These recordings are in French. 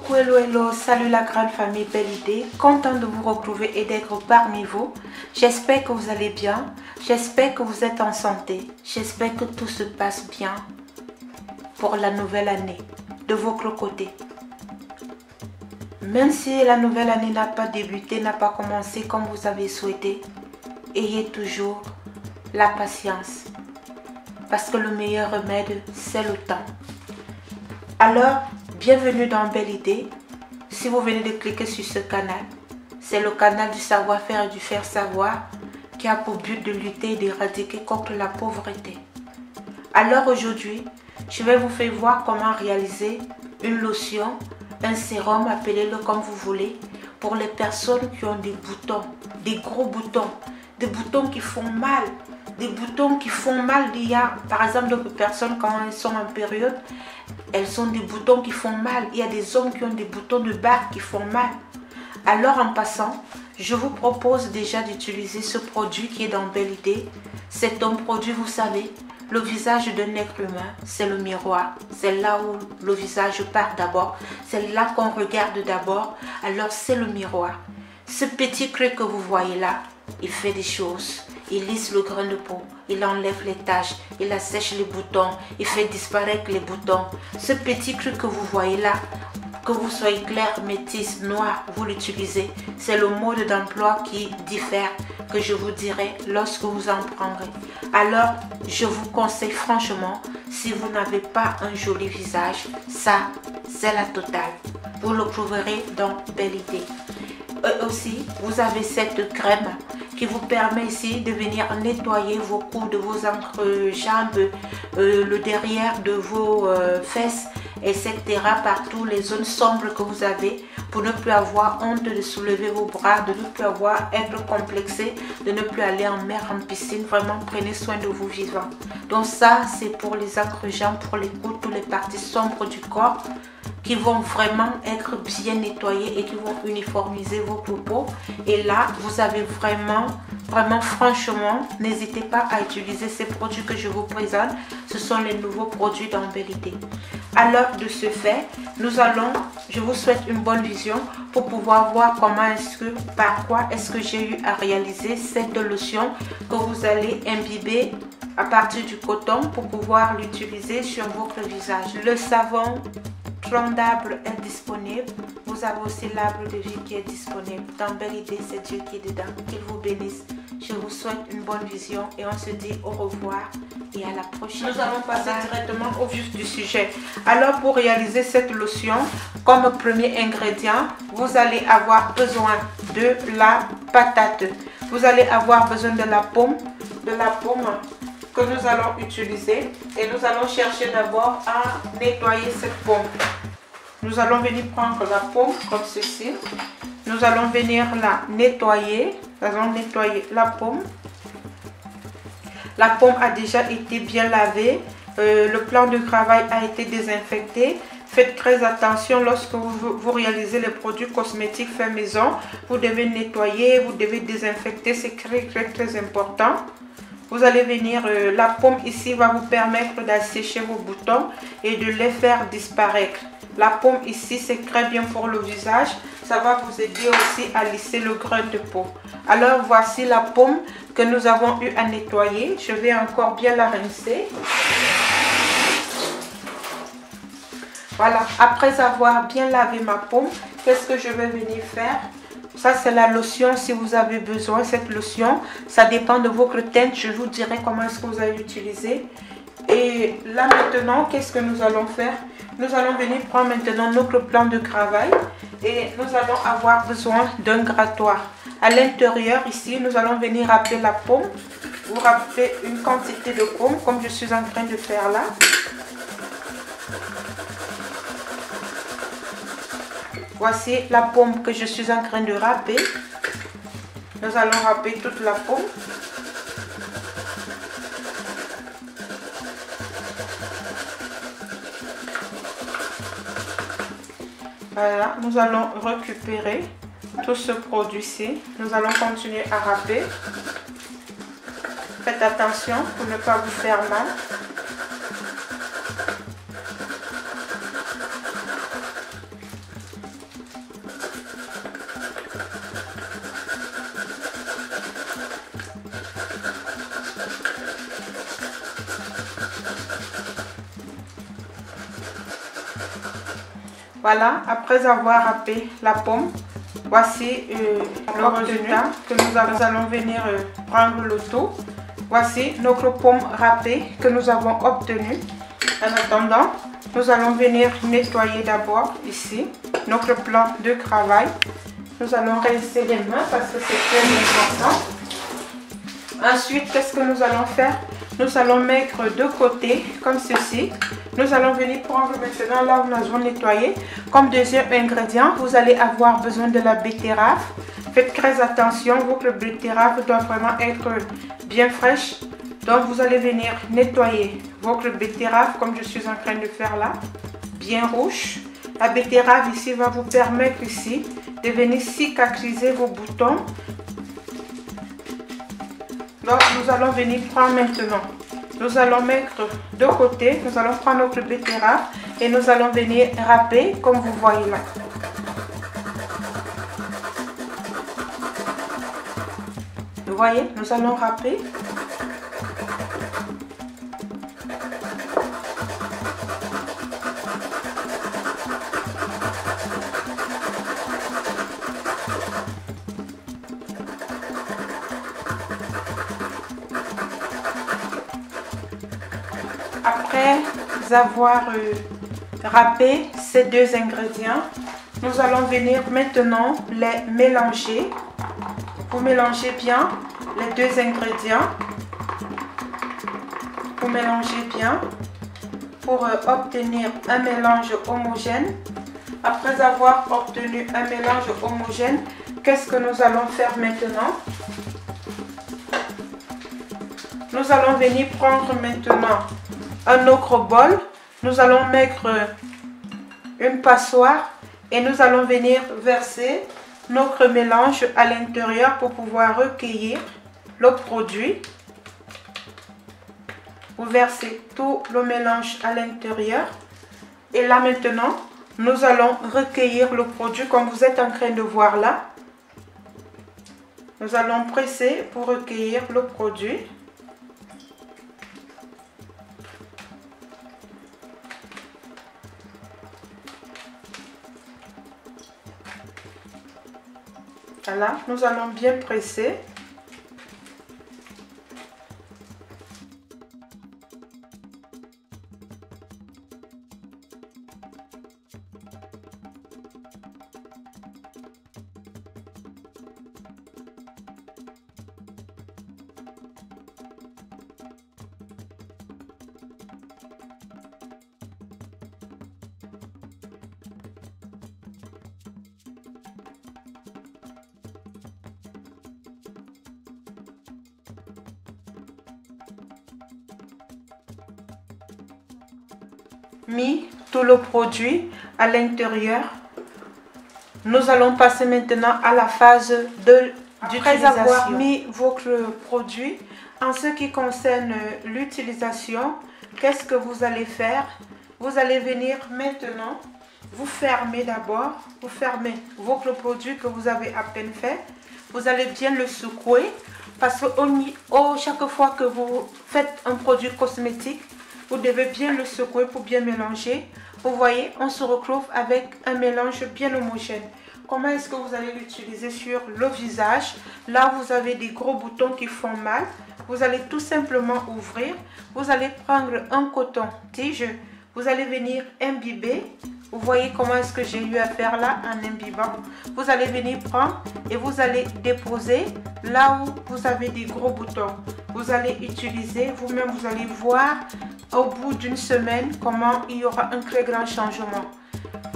Coucou, hello, salut la grande famille Belle Idée, content de vous retrouver et d'être parmi vous. J'espère que vous allez bien, j'espère que vous êtes en santé, j'espère que tout se passe bien pour la nouvelle année de votre côté. Même si la nouvelle année n'a pas débuté, n'a pas commencé comme vous avez souhaité, ayez toujours la patience parce que le meilleur remède, c'est le temps. Alors, bienvenue dans Belle Idée. Si vous venez de cliquer sur ce canal, c'est le canal du savoir-faire et du faire savoir qui a pour but de lutter et d'éradiquer contre la pauvreté. Alors aujourd'hui, je vais vous faire voir comment réaliser une lotion, un sérum, appelez-le comme vous voulez, pour les personnes qui ont des boutons, des gros boutons, des boutons qui font mal. Des boutons qui font mal, il y a par exemple d'autres personnes quand elles sont en période, elles ont des boutons qui font mal. Il y a des hommes qui ont des boutons de barbe qui font mal. Alors en passant, je vous propose déjà d'utiliser ce produit qui est dans Belle Idée. C'est un produit, vous savez, le visage d'un être humain, c'est le miroir. C'est là où le visage part d'abord. C'est là qu'on regarde d'abord. Alors c'est le miroir. Ce petit creux que vous voyez là, il fait des choses. Il lisse le grain de peau, il enlève les taches, il assèche les boutons, il fait disparaître les boutons. Ce petit truc que vous voyez là, que vous soyez clair, métis, noir, vous l'utilisez. C'est le mode d'emploi qui diffère, que je vous dirai lorsque vous en prendrez. Alors, je vous conseille franchement, si vous n'avez pas un joli visage, ça, c'est la totale. Vous le trouverez dans Belle Idée. Aussi, vous avez cette crème qui vous permet ici de venir nettoyer vos coudes, vos entrejambes, le derrière de vos fesses, etc. Partout, les zones sombres que vous avez, pour ne plus avoir honte de soulever vos bras, de ne plus être complexé, de ne plus aller en mer, en piscine. Vraiment, prenez soin de vous vivant. Donc ça, c'est pour les entrejambes, pour les coudes, toutes les parties sombres du corps qui vont vraiment être bien nettoyés et qui vont uniformiser votre peau. Et là, vous avez vraiment, franchement, n'hésitez pas à utiliser ces produits que je vous présente. Ce sont les nouveaux produits dans Belle Idée. Alors, de ce fait, je vous souhaite une bonne vision pour pouvoir voir par quoi est-ce que j'ai eu à réaliser cette lotion que vous allez imbiber à partir du coton pour pouvoir l'utiliser sur votre visage. Le savon tronc d'arbre est disponible. Vous avez aussi l'arbre de vie qui est disponible. Dans Belle Idée, c'est Dieu qui est dedans. Qu'il vous bénisse. Je vous souhaite une bonne vision et on se dit au revoir et à la prochaine. Nous allons passer directement au vif du sujet. Alors pour réaliser cette lotion, comme premier ingrédient, vous allez avoir besoin de la patate. Vous allez avoir besoin de la pomme que nous allons utiliser et nous allons chercher d'abord à nettoyer cette pomme. Nous allons venir prendre la pomme comme ceci. Nous allons venir la nettoyer. Nous allons nettoyer la pomme. La pomme a déjà été bien lavée. Le plan de travail a été désinfecté. Faites très attention lorsque vous réalisez les produits cosmétiques faits maison. Vous devez nettoyer, vous devez désinfecter. C'est très important. Vous allez venir, la pomme ici va vous permettre d'assécher vos boutons et de les faire disparaître. La pomme ici, c'est très bien pour le visage. Ça va vous aider aussi à lisser le grain de peau. Alors, voici la pomme que nous avons eu à nettoyer. Je vais encore bien la rincer. Voilà, après avoir bien lavé ma pomme, qu'est-ce que je vais venir faire? Ça, c'est la lotion si vous avez besoin. Cette lotion, ça dépend de votre teinte. Je vous dirai comment est-ce que vous allez l'utiliser. Et là, maintenant, qu'est-ce que nous allons faire? Nous allons venir prendre maintenant notre plan de travail. Et nous allons avoir besoin d'un grattoir. À l'intérieur, ici, nous allons venir râper la pomme. Vous râpez une quantité de pomme, comme je suis en train de faire là. Voici la pomme que je suis en train de râper. Nous allons râper toute la pomme. Voilà, nous allons récupérer tout ce produit-ci. Nous allons continuer à râper. Faites attention pour ne pas vous faire mal. Voilà, après avoir râpé la pomme, voici le résultat que nous allons venir prendre le tout. Voici notre pomme râpée que nous avons obtenue. En attendant, nous allons venir nettoyer d'abord ici notre plan de travail. Nous allons rincer les mains parce que c'est très important. Ensuite, qu'est-ce que nous allons faire? Nous allons mettre de côté comme ceci. Nous allons venir prendre maintenant là où nous avons nettoyé. Comme deuxième ingrédient, vous allez avoir besoin de la betterave. Faites très attention, votre betterave doit vraiment être bien fraîche. Donc vous allez venir nettoyer votre betterave comme je suis en train de faire là, bien rouge. La betterave ici va vous permettre ici de venir cicatriser vos boutons. Donc nous allons venir prendre maintenant. Nous allons mettre de côté, nous allons prendre notre betterave et nous allons venir râper comme vous voyez là. Vous voyez, nous allons râper. Après avoir râpé ces deux ingrédients, nous allons venir maintenant les mélanger. Vous mélangez bien les deux ingrédients. Vous mélangez bien pour obtenir un mélange homogène. Après avoir obtenu un mélange homogène, qu'est-ce que nous allons faire maintenant? Nous allons venir prendre maintenant un autre bol. Nous allons mettre une passoire et nous allons venir verser notre mélange à l'intérieur pour pouvoir recueillir le produit. Vous versez tout le mélange à l'intérieur et là maintenant nous allons recueillir le produit comme vous êtes en train de voir là. Nous allons presser pour recueillir le produit. Voilà, nous allons bien presser. Mis tout le produit à l'intérieur, nous allons passer maintenant à la phase de d'utilisation. Après avoir mis votre produit, en ce qui concerne l'utilisation, qu'est-ce que vous allez faire? Vous allez venir maintenant, vous fermez d'abord, vous fermez votre produit que vous avez à peine fait. Vous allez bien le secouer parce que chaque fois que vous faites un produit cosmétique, vous devez bien le secouer pour bien mélanger. Vous voyez, on se retrouve avec un mélange bien homogène. Comment est-ce que vous allez l'utiliser sur le visage? Là, vous avez des gros boutons qui font mal. Vous allez tout simplement ouvrir. Vous allez prendre un coton-tige. Vous allez venir imbiber. Vous voyez comment est-ce que j'ai eu à faire là en imbibant. Vous allez venir prendre et vous allez déposer là où vous avez des gros boutons. Vous allez utiliser, vous-même vous allez voir au bout d'une semaine comment il y aura un très grand changement.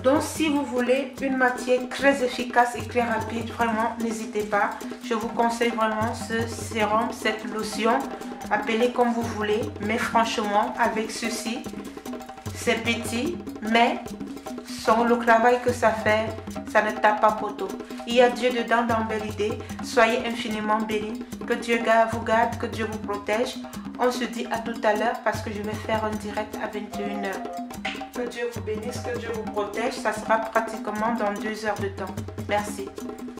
Donc si vous voulez une matière très efficace et très rapide, vraiment n'hésitez pas. Je vous conseille vraiment ce sérum, cette lotion, appelez comme vous voulez. Mais franchement avec ceci, c'est petit mais sans le travail que ça fait, ça ne tape pas poteau. Il y a Dieu dedans dans Belle Idée. Soyez infiniment bénis. Que Dieu vous garde, que Dieu vous protège. On se dit à tout à l'heure parce que je vais faire un direct à 21 h. Que Dieu vous bénisse, que Dieu vous protège. Ça sera pratiquement dans 2 heures de temps. Merci.